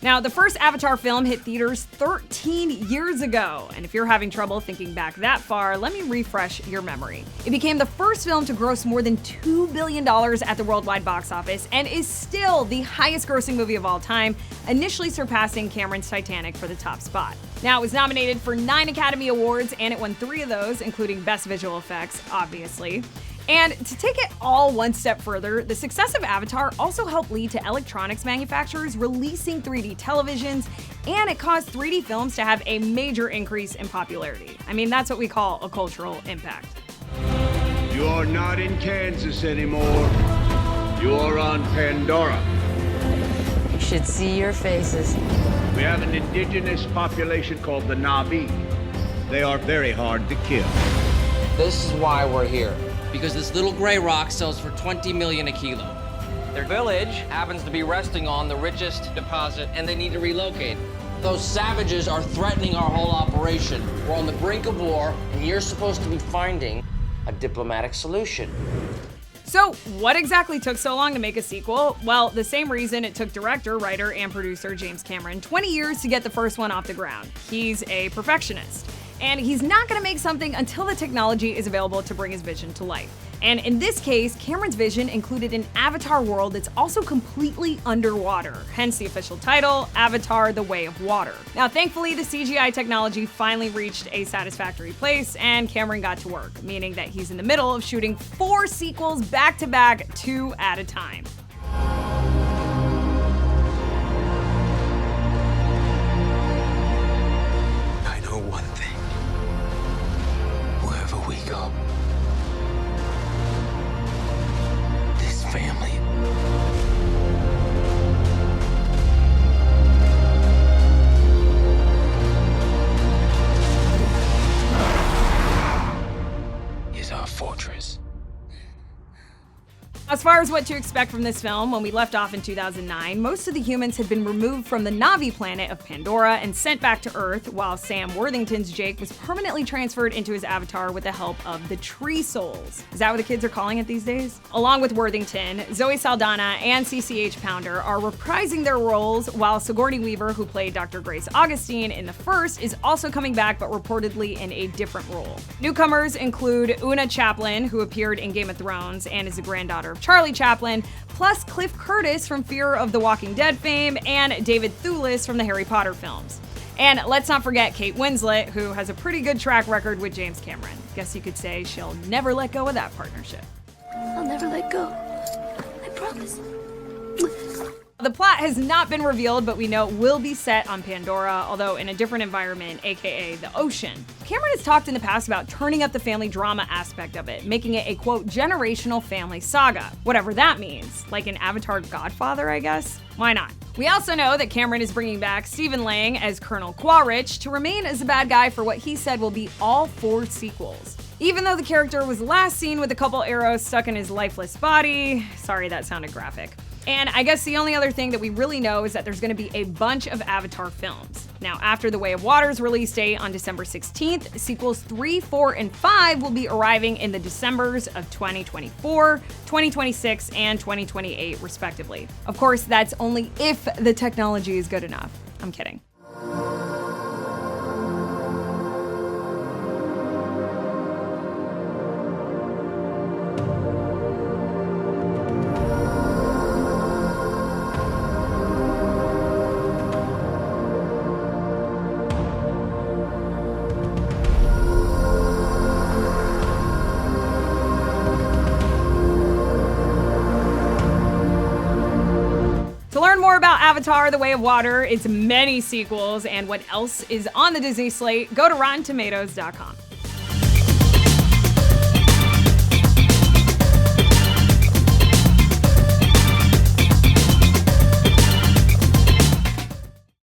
Now, the first Avatar film hit theaters 13 years ago, and if you're having trouble thinking back that far, let me refresh your memory. It became the first film to gross more than $2 billion at the worldwide box office and is still the highest grossing movie of all time, initially surpassing Cameron's Titanic for the top spot. Now, it was nominated for 9 Academy Awards, and it won 3 of those, including Best Visual Effects, obviously. And to take it all one step further, the success of Avatar also helped lead to electronics manufacturers releasing 3D televisions, and it caused 3D films to have a major increase in popularity. I mean, that's what we call a cultural impact. You are not in Kansas anymore. You are on Pandora. You should see your faces. We have an indigenous population called the Na'vi. They are very hard to kill. This is why we're here. Because this little gray rock sells for 20 million a kilo. Their village happens to be resting on the richest deposit, and they need to relocate. Those savages are threatening our whole operation. We're on the brink of war, and you're supposed to be finding a diplomatic solution. So, what exactly took so long to make a sequel? Well, the same reason it took director, writer, and producer James Cameron 20 years to get the first one off the ground. He's a perfectionist. And he's not going to make something until the technology is available to bring his vision to life. And in this case, Cameron's vision included an Avatar world that's also completely underwater, hence the official title, Avatar: The Way of Water. Now, thankfully, the CGI technology finally reached a satisfactory place, and Cameron got to work, meaning that he's in the middle of shooting 4 sequels back-to-back, 2 at a time. I know one thing. Wherever we go, this family is our fortress. As far as what to expect from this film, when we left off in 2009, most of the humans had been removed from the Na'vi planet of Pandora and sent back to Earth, while Sam Worthington's Jake was permanently transferred into his avatar with the help of the Tree Souls. Is that what the kids are calling it these days? Along with Worthington, Zoe Saldana and CCH Pounder are reprising their roles, while Sigourney Weaver, who played Dr. Grace Augustine in the first, is also coming back but reportedly in a different role. Newcomers include Una Chaplin, who appeared in Game of Thrones and is the granddaughter of Charlie Chaplin, plus Cliff Curtis from Fear of the Walking Dead fame, and David Thewlis from the Harry Potter films. And let's not forget Kate Winslet, who has a pretty good track record with James Cameron. Guess you could say she'll never let go of that partnership. I'll never let go. I promise. The plot has not been revealed, but we know it will be set on Pandora, although in a different environment, aka the ocean. Cameron has talked in the past about turning up the family drama aspect of it, making it a, quote, generational family saga. Whatever that means. Like an Avatar Godfather, I guess? Why not? We also know that Cameron is bringing back Stephen Lang as Colonel Quaritch to remain as a bad guy for what he said will be all 4 sequels. Even though the character was last seen with a couple arrows stuck in his lifeless body. Sorry, that sounded graphic. And I guess the only other thing that we really know is that there's going to be a bunch of Avatar films. Now, after The Way of Water's release date on December 16th, sequels 3, 4, and 5 will be arriving in the Decembers of 2024, 2026, and 2028, respectively. Of course, that's only if the technology is good enough. I'm kidding. To learn more about Avatar: The Way of Water, its many sequels, and what else is on the Disney slate, go to RottenTomatoes.com.